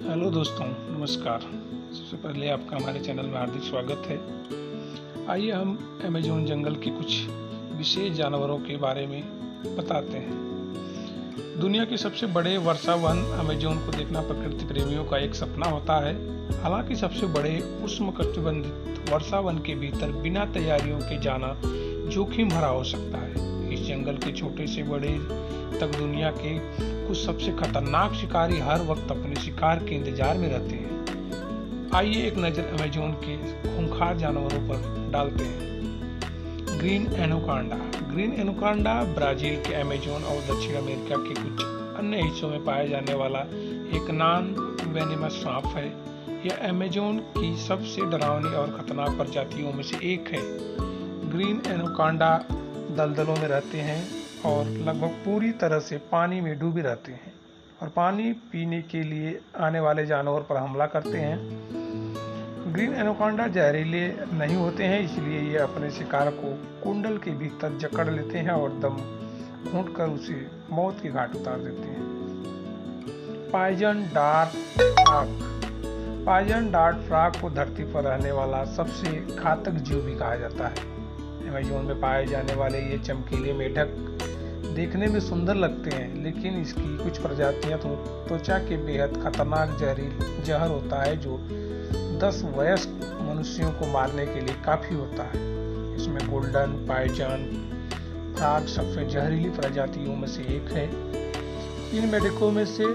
Hello दोस्तों, नमस्कार। सबसे पहले आपका हमारे चैनल में हार्दिक स्वागत है। आइए हम अमेज़न जंगल के कुछ विशेष जानवरों के बारे में बताते हैं। दुनिया के सबसे बड़े वर्षा वन अमेज़न को देखना प्रकृति प्रेमियों का एक सपना होता है। हालांकि सबसे बड़े उष्णकटिबंधीय वर्षा वन के भीतर बिना तैयारियों के जाना जोखिम भरा हो सकता है। इस जंगल के छोटे से बड़े तक दुनिया के कुछ सबसे खतरनाक शिकारी हर वक्त अपने शिकार के इंतजार में रहते हैं। आइए एक नज़र अमेज़न के खूंखार जानवरों पर डालते हैं। Green anaconda. Green anaconda Brazil के अमेज़न और दक्षिण अमेरिका के कुछ अन्य हिस्सों में पाया जाने वाला एक नॉन वेनेमस सांप है। यह अमेज़न की सबसे डरावनी और खतरनाक प्रजातियों में से एक है। ग्रीन एनाकोंडा दलदलों में रहते हैं और लगभग पूरी तरह से पानी में डूबे रहते हैं और पानी पीने के लिए आने वाले जानवर पर हमला करते हैं। ग्रीन एनाकोंडा जहरीले नहीं होते हैं, इसलिए ये अपने शिकार को कुंडल के भीतर जकड़ लेते हैं और दम घोंटकर उसे मौत के घाट उतार देते हैं। Poison dart frog. Poison dart frog को धरती पर रहने वाला सबसे घातक जीव भी कहा जाता है। अमेज़न में पाए जाने वाले ये चमकीले मेढक देखने में सुंदर लगते हैं, लेकिन इसकी कुछ प्रजातियां तो त्वचा के बेहद खतरनाक जहर होता है जो 10 वयस्क मनुष्यों को मारने के लिए काफी होता है। इसमें गोल्डन पॉइजन फ्रॉग सबसे जहरीली प्रजातियों में से एक है। इन मेढकों में से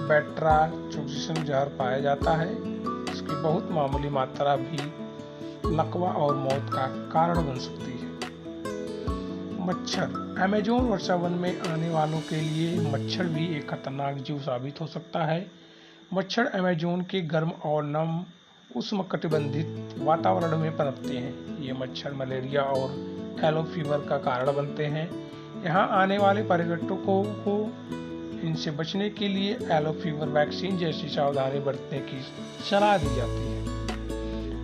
बेट्राचोक्सिन जहर पाया जाता है। इसकी बहुत मामूली मात्रा भी लकवा और मौत का कारण बन सकती है। मच्छर। अमेज़न वर्षा वन में आने वालों के लिए मच्छर भी एक खतरनाक जीव साबित हो सकता है। मच्छर अमेज़न के गर्म और नम उष्णकटिबंधीय वातावरण में पनपते हैं। ये मच्छर मलेरिया और येलो फीवर का कारण बनते हैं। यहाँ आने वाले पर्यटकों को इनसे बचने के लिए येलो फीवर वैक्सीन जैसी सावधानी बरतने की सलाह दी जाती है।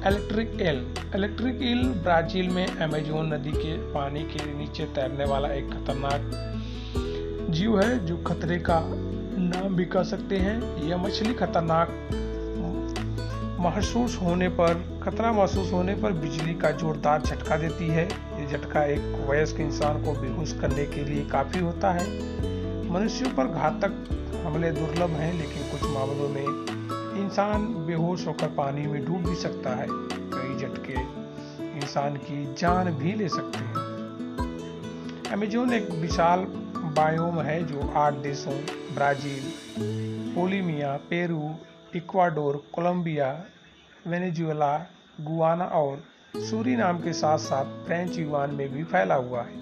Electric eel. Electric eel Brazil में अमेज़न नदी के पानी के नीचे तैरने वाला एक खतरनाक जीव है जो खतरे का नाम भी कह सकते हैं। यह मछली खतरा महसूस होने पर बिजली का जोरदार झटका देती है। ये झटका एक वयस्क इंसान को बेहोश करने के लिए काफी होता है। मनुष्यों पर घातक हमले दुर्लभ हैं, लेकिन कुछ मामलों में इंसान बेहोश होकर पानी में डूब भी सकता है। कई झटके इंसान की जान भी ले सकते हैं। अमेज़न एक विशाल बायोम है जो 8 देशों Brazil, Bolivia, Peru, Ecuador, Colombia, Venezuela, Guyana और सूरीनाम के साथ साथ फ्रेंच युआन में भी फैला हुआ है।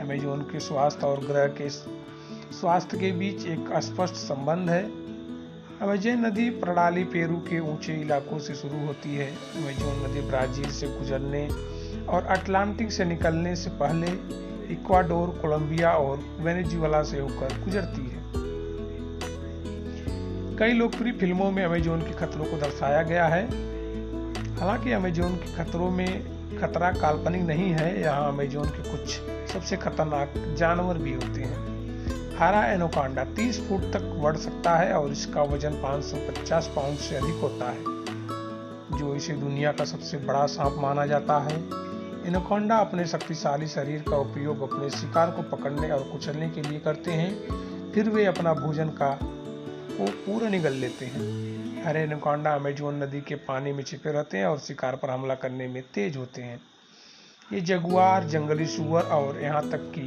अमेज़न के स्वास्थ्य और ग्रह के स्वास्थ्य के बीच एक स्पष्ट संबंध है। अमेज़न नदी प्रणाली पेरू के ऊंचे इलाकों से शुरू होती है। अमेज़न नदी ब्राजील से गुजरने और अटलांटिक से निकलने से पहले इक्वाडोर, कोलंबिया और वेनेजुएला से होकर गुजरती है। कई लोकप्रिय फिल्मों में अमेज़न के खतरों को दर्शाया गया है। हालांकि अमेज़न के खतरों में खतरा काल्पनिक नहीं है। यहाँ अमेज़न के कुछ सबसे खतरनाक जानवर भी होते हैं। हरा एनाकोंडा 30 फुट तक बढ़ सकता है और इसका वजन 550 पाउंड से अधिक होता है, जो इसे दुनिया का सबसे बड़ा सांप माना जाता है। एनाकोंडा अपने शक्तिशाली शरीर का उपयोग अपने शिकार को पकड़ने और कुचलने के लिए करते हैं। फिर वे अपना भोजन को पूरा निगल लेते हैं। हरे एनाकोंडा अमेज़न नदी के पानी में छिपे रहते हैं और शिकार पर हमला करने में तेज होते हैं। ये जगुआर, जंगली सूअर और यहाँ तक कि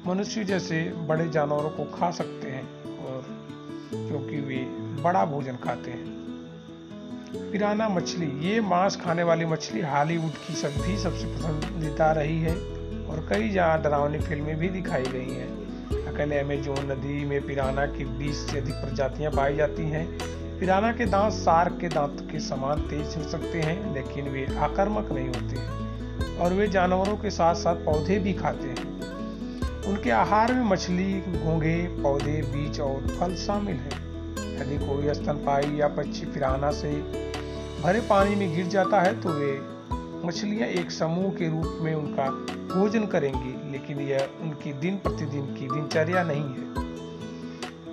मनुष्य जैसे बड़े जानवरों को खा सकते हैं, और क्योंकि वे बड़ा भोजन खाते हैं। पिराना मछली। ये मांस खाने वाली मछली हॉलीवुड की सबसे पसंदीदा रही है और कई डरावनी फिल्में भी दिखाई गई हैं। अकेले अमेज़न नदी में पिराना की 20 से अधिक प्रजातियां पाई जाती हैं। पिराना के दांत शार्क के दांत के समान तेज हो सकते हैं, लेकिन वे आक्रामक नहीं होते हैं और वे जानवरों के साथ साथ पौधे भी खाते हैं। उनके आहार में मछली, घोंघे, पौधे, बीज और फल शामिल हैं। यदि कोई स्तनपायी या पक्षी पिराना से भरे पानी में गिर जाता है तो वे मछलियां एक समूह के रूप में उनका भोजन करेंगी, लेकिन यह उनकी दिन प्रतिदिन की दिनचर्या नहीं है।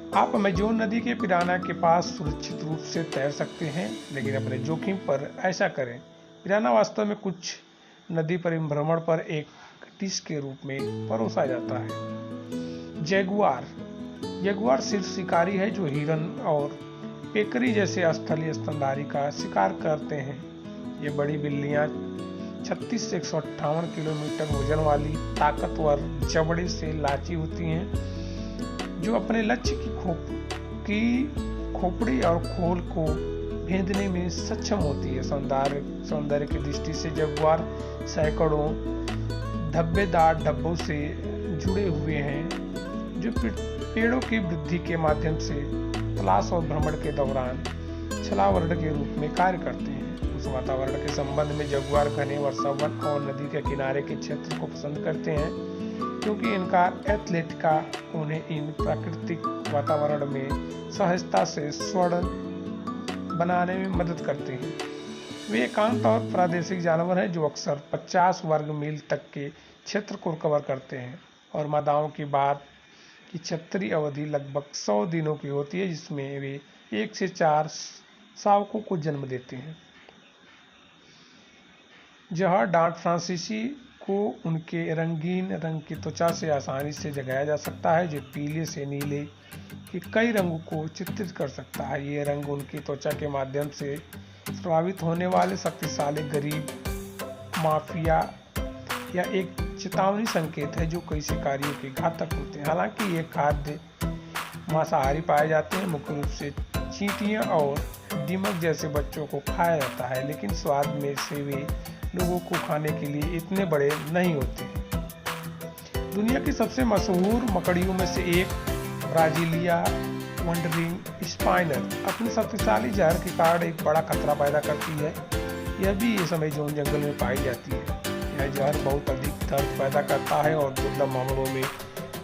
आप अमेजोन नदी के पिराना के पास सुरक्षित रूप से तैर सकते हैं, लेकिन अपने जोखिम पर ऐसा करें। पिराना वास्तव में कुछ नदी परिभ्रमण पर एक डिश के रूप में परोसा जाता है। जैगुआर सिर्फ शिकारी है जो हिरन और पेकरी जैसे स्थलीय स्तनधारी का शिकार करते हैं। ये बड़ी बिल्लियां 36 से 158 किलोमीटर वजन वाली ताकतवर जबड़े से लाची होती हैं, जो अपने लक्ष्य की खोपड़ी और खोल को भेदने में सक्षम होती है। सौंदर्य की दृष्टि से जगुआर सैकड़ों धब्बेदार डब्बों से जुड़े हुए हैं, जो पेड़ों की वृद्धि के माध्यम से तलाश और भ्रमण के दौरान छलावरण के रूप में कार्य करते हैं। उस वातावरण के संबंध में जगुआर घने वर्षावन और नदी के किनारे के क्षेत्र को पसंद करते हैं, क्योंकि इनका एथलेटिका उन्हें इन प्राकृतिक वातावरण में सहजता से स्वर्ण बनाने में मदद करते हैं। वे एकांत और प्रादेशिक जानवर हैं जो अक्सर 50 वर्ग मील तक के क्षेत्र को कवर करते हैं, और मादाओं की बाद की छतरी अवधि लगभग 100 दिनों की होती है, जिसमें वे 1 से 4 शावकों को जन्म देते हैं। जहाँ डांट फ्रांसीसी को उनके रंगीन रंग की त्वचा से आसानी से जगाया जा सकता है, जो पीले से नीले के कई रंगों को चित्रित कर सकता है। ये रंग उनकी त्वचा के माध्यम से प्रभावित होने वाले शक्तिशाली गरीब माफिया या एक चेतावनी संकेत है जो कई शिकारियों के घातक होते हैं। हालांकि ये खाद्य मांसाहारी पाए जाते हैं, मुख्य रूप से चींटियां और दीमक जैसे बच्चों को खाया जाता है, लेकिन स्वाद में से वे लोगों को खाने के लिए इतने बड़े नहीं होते हैं। दुनिया की सबसे मशहूर मकड़ियों में से एक ब्राजीलिया वंडरिंग स्पाइनर अपनी शक्तिशाली जहर के कारण एक बड़ा खतरा पैदा करती है। यह भी इस अमेज़न जंगल में पाई जाती है। यह जहर बहुत अधिक दर्द पैदा करता है और दुर्लभ मामलों में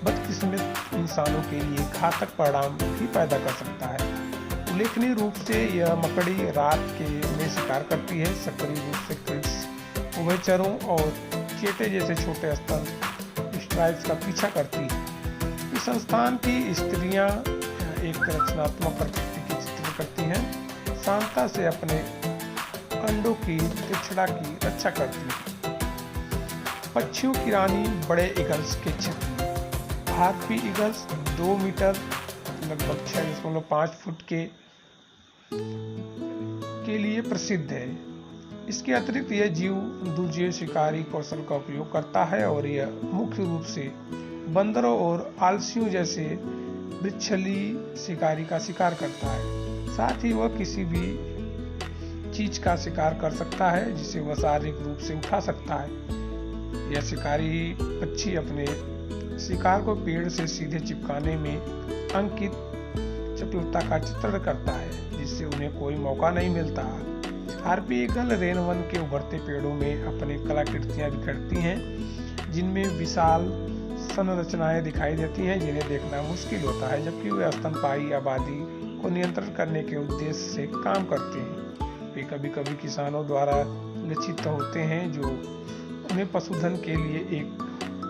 बदकिस्मत इंसानों के लिए घातक परिणाम भी पैदा कर सकता है। उल्लेखनीय रूप से यह मकड़ी रात में शिकार करती है, सक्रिय रूप से क्रिस, उभयचरों और चेटे जैसे छोटे स्तन स्ट्राइप्स का पीछा करती है। इस संस्थान की स्त्रियां एक रचनात्मक प्रकृति की चित्र करती हैं, शांता से अपने अंडों की तिछड़ा की रक्षा करती है। पक्षियों की रानी बड़े ईगल्स के क्षेत्र हार्पी ईगल्स 2 मीटर लगभग 6.5 फुट के लिए प्रसिद्ध है। इसके अतिरिक्त यह जीव दूरजीव शिकारी कौशल का उपयोग करता है और यह मुख्य रूप से बंदरों और आलसियों जैसे वृक्षलीय शिकारी का शिकार करता है। साथ ही वह किसी भी चीज का शिकार कर सकता है जिसे वह शारीरिक रूप से उठा सकता है। यह शिकारी पक्षी अपने शिकार को पेड़ से सीधे चिपकाने में अंकित चपलता का चित्रण करता है, जिससे उन्हें कोई मौका नहीं मिलता। हार्पी ईगल रेनवन के उभरते पेड़ों में अपनी कलाकृतियां बिखरती हैं, जिनमें विशाल संरचनाएं दिखाई देती हैं जिन्हें देखना मुश्किल होता है, जबकि वे स्तनपायी आबादी को नियंत्रण करने के उद्देश्य से काम करते हैं। वे कभी कभी किसानों द्वारा लक्षित होते हैं जो उन्हें पशुधन के लिए एक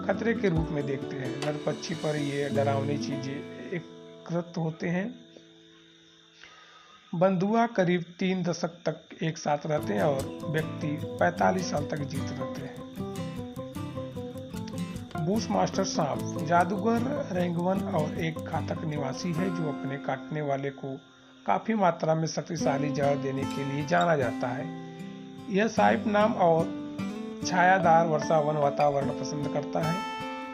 खतरे के रूप में देखते हैं। नर पक्षी पर ये डरावनी चीजें एकत्र होते हैं। बंधुआ करीब 3 दशक तक एक साथ रहते हैं और व्यक्ति 45 साल तक जीवित रहते हैं। बूश मास्टर सांप जादूगर रेंगवन और एक घातक निवासी है जो अपने काटने वाले को काफी मात्रा में शक्तिशाली जहर देने के लिए जाना जाता है। यह साइप नाम और छायादार वर्षावन वातावरण पसंद करता है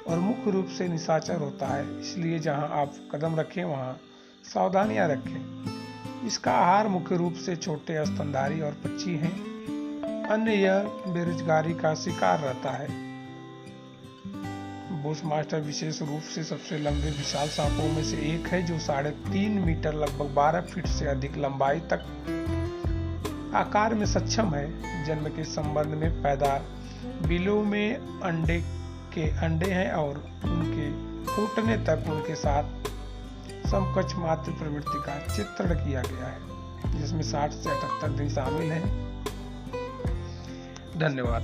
और मुख्य रूप से निशाचर होता है, इसलिए जहां आप कदम रखें वहां सावधानियां रखें। इसका आहार मुख्य रूप से छोटे स्तनधारी और पक्षी हैं। अन्य यह बेरोजगारी का शिकार रहता है। बुशमास्टर विशेष रूप से सबसे लंबे विशाल सांपों में से एक है जो 3.5 मीटर लगभग 12 फीट से अधिक लंबाई तक आकार में सक्षम है। जन्म के संबंध में पैदा बिलों में अंडे हैं और उनके फूटने तक उनके साथ समकक्ष मातृ प्रवृत्ति का चित्रण किया गया है, जिसमें 60 से 78 दिन शामिल हैं। धन्यवाद।